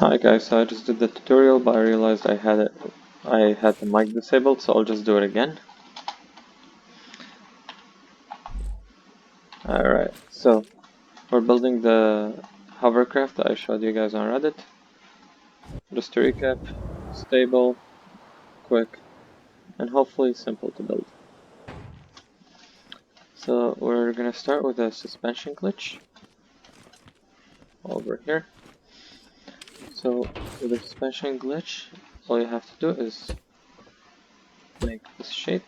Hi guys, so I just did the tutorial, but I realized I had the mic disabled, so I'll just do it again. Alright, so we're building the hovercraft that I showed you guys on Reddit. Just to recap, stable, quick, and hopefully simple to build. So we're gonna start with a suspension glitch over here. So with the suspension glitch, all you have to do is make this shape.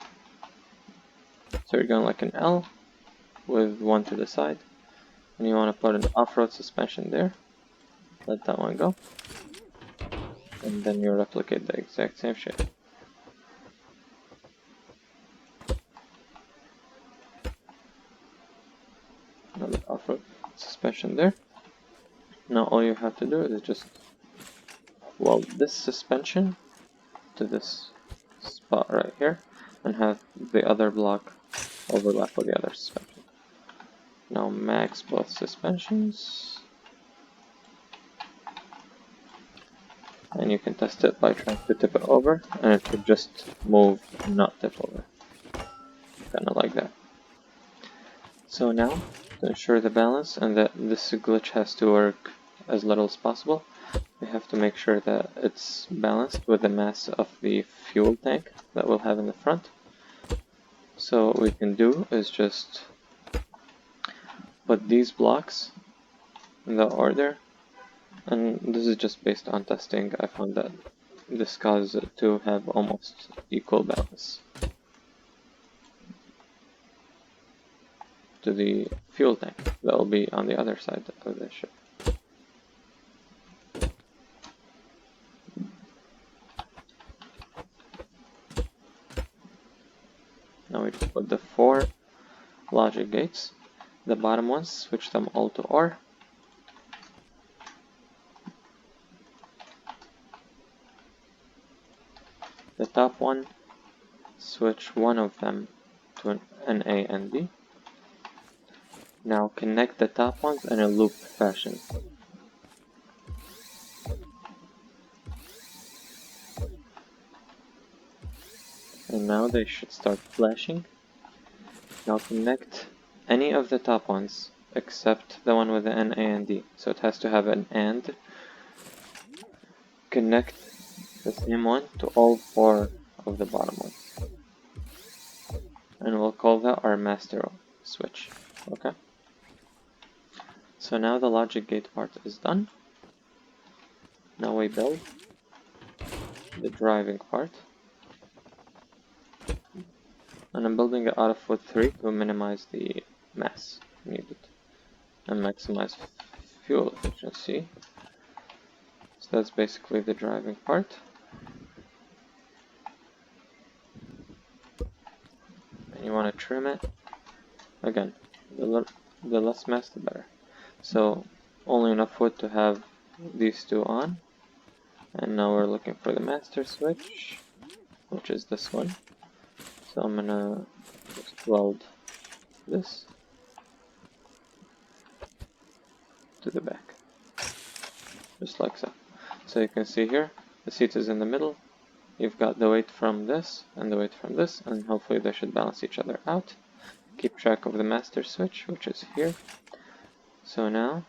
So you're going like an L with one to the side, and you want to put an off-road suspension there. Let that one go, and then you replicate the exact same shape. Another off-road suspension there. Now all you have to do is just weld this suspension to this spot right here, and have the other block overlap with the other suspension. Now max both suspensions, and you can test it by trying to tip it over, and it should just move and not tip over. Kinda like that. So now, to ensure the balance and that this glitch has to work as little as possible, we have to make sure that it's balanced with the mass of the fuel tank that we'll have in the front. So what we can do is just put these blocks in the order, and this is just based on testing. I found that this causes it to have almost equal balance to the fuel tank that will be on the other side of the ship. Now we just put the 4 logic gates. The bottom ones, switch them all to OR. The top one, switch one of them to an A and B. Now connect the top ones in a loop fashion. And now they should start flashing. Now connect any of the top ones except the one with the N, A, and D. So it has to have an AND. Connect the same one to all 4 of the bottom ones. And we'll call that our master switch. Okay? So now the logic gate part is done. Now we build the driving part. And I'm building it out of wood 3 to minimize the mass needed and maximize fuel efficiency. So that's basically the driving part. And you want to trim it. Again, the less mass the better. So only enough wood to have these two on. And now we're looking for the master switch, which is this one. So I'm gonna just weld this to the back, just like so. So you can see here, the seat is in the middle. You've got the weight from this and the weight from this, and hopefully they should balance each other out. Keep track of the master switch, which is here. So now,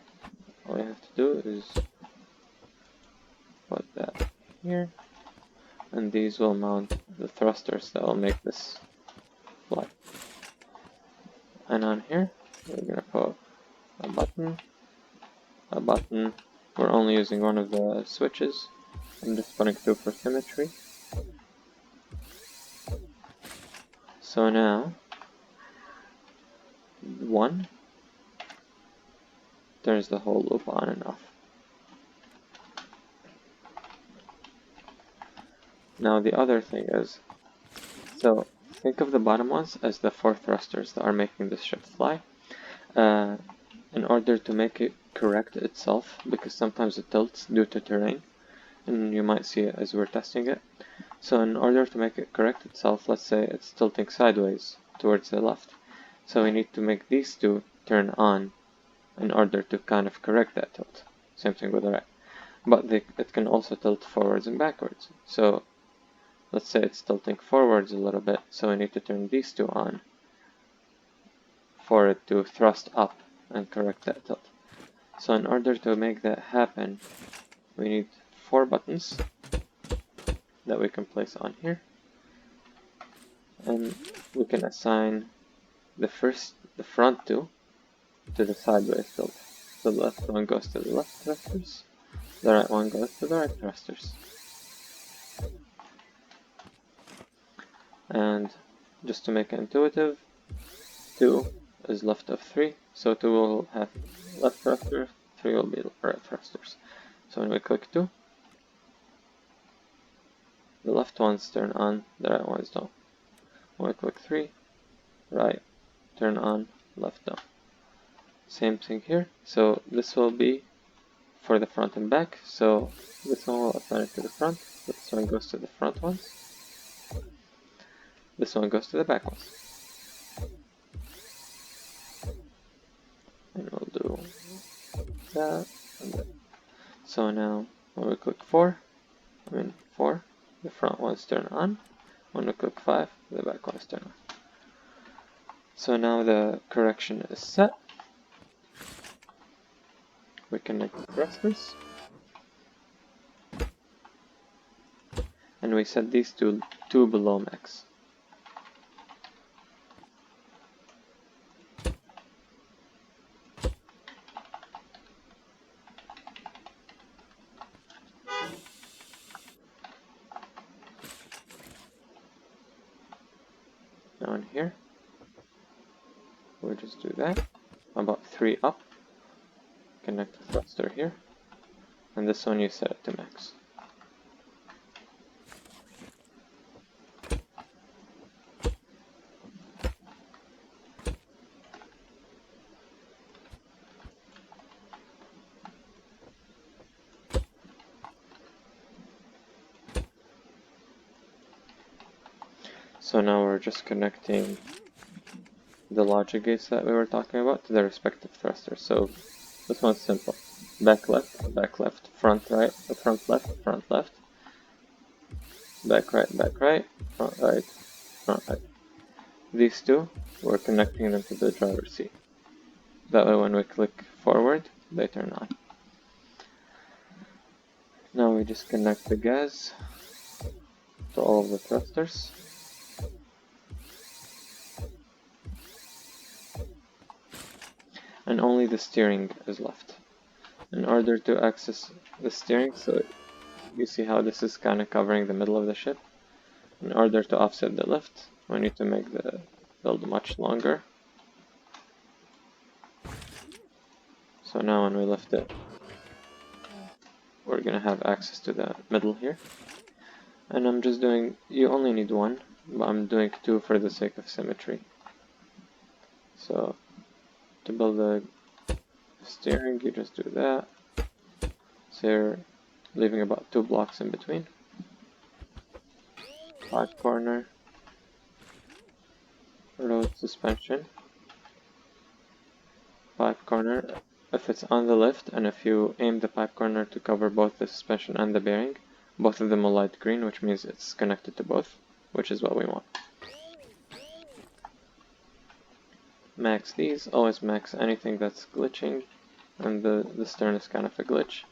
all you have to do is put that here, and these will mount the thrusters that will make this fly. And on here, we're gonna put a button. We're only using one of the switches. I'm just putting 2 for symmetry. So now, 1 turns the whole loop on and off. Now the other thing is, so think of the bottom ones as the 4 thrusters that are making this ship fly. In order to make it correct itself, because sometimes it tilts due to terrain, and you might see it as we're testing it. So in order to make it correct itself, let's say it's tilting sideways towards the left. So we need to make these two turn on in order to kind of correct that tilt. Same thing with the right. but it can also tilt forwards and backwards. So let's say it's tilting forwards a little bit, so we need to turn these two on for it to thrust up and correct that tilt. So in order to make that happen, we need 4 buttons that we can place on here, and we can assign the front two to the sideways tilt. So the left one goes to the left thrusters, the right one goes to the right thrusters. And just to make it intuitive, 2 is left of 3, so 2 will have left thrusters, 3 will be right thrusters. So when we click 2, the left ones turn on, the right ones don't. When we click 3, right, turn on, left down. Same thing here, so this will be for the front and back, so this one will assign it to the front, this one goes to the front ones, this one goes to the back ones. And we'll do that and that. So now when we click 4, the front ones turn on. When we click 5, the back ones turn on. So now the correction is set. We connect the thrusters. And we set these to 2 below max. Now in here, we'll just do that. About 3 up. Connect the thruster here. And this one you set it to max. So now we're just connecting the logic gates that we were talking about to the respective thrusters. So this one's simple. Back left, front right, front left, back right, front right, front right. These two, we're connecting them to the driver's seat. That way when we click forward, they turn on. Now we just connect the gas to all of the thrusters. And only the steering is left. In order to access the steering, so you see how this is kind of covering the middle of the ship. In order to offset the lift, we need to make the build much longer. So now when we lift it, we're gonna have access to the middle here. And I'm just doing, you only need 1, but I'm doing 2 for the sake of symmetry. So to build the steering, you just do that. So you're leaving about 2 blocks in between. 5 corner, road suspension, 5 corner. If it's on the lift and if you aim the 5 corner to cover both the suspension and the bearing, both of them will light green, which means it's connected to both, which is what we want. Max these, always max anything that's glitching, and the stern is kind of a glitch.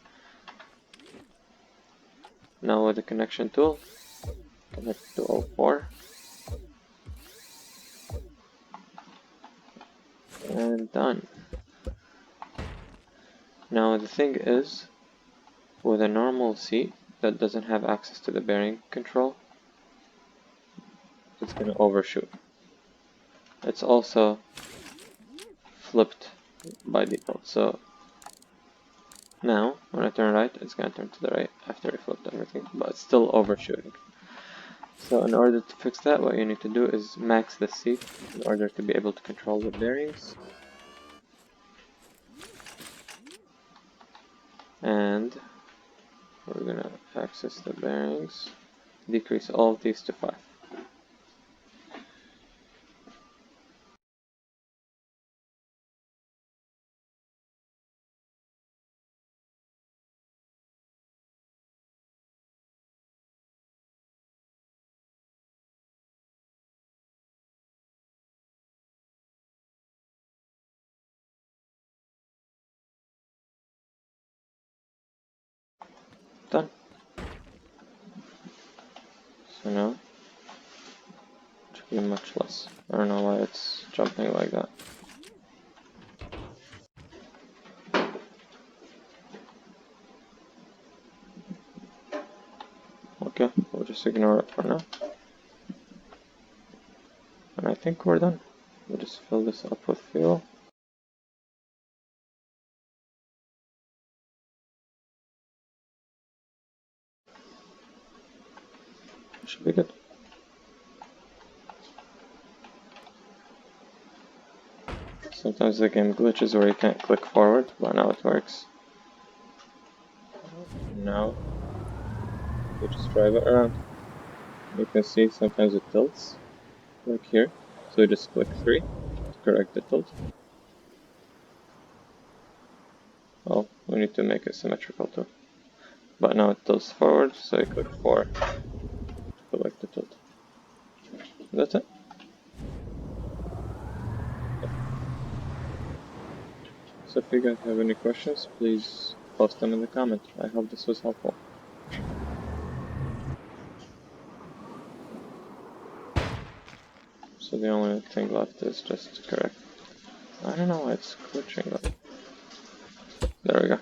Now with the connection tool, connect to all 4. And done. Now the thing is, with a normal seat that doesn't have access to the bearing control, it's going to overshoot. It's also flipped by default, so now when I turn right, it's going to turn to the right after I flipped everything, but it's still overshooting. So in order to fix that, what you need to do is max the seat in order to be able to control the bearings. And we're going to access the bearings, decrease all of these to 5. Done. So now, it should be much less. I don't know why it's jumping like that. Okay, we'll just ignore it for now. And I think we're done. We'll just fill this up with fuel. Should be good. Sometimes the game glitches where you can't click forward, but now it works. Now, you just drive it around. You can see sometimes it tilts, like here. So you just click 3 to correct the tilt. Oh, we need to make it symmetrical too. But now it tilts forward, so you click 4 to correct the tilt. That's it. So if you guys have any questions, please post them in the comment. I hope this was helpful. So the only thing left is just to correct. I don't know why it's glitching, but there we go.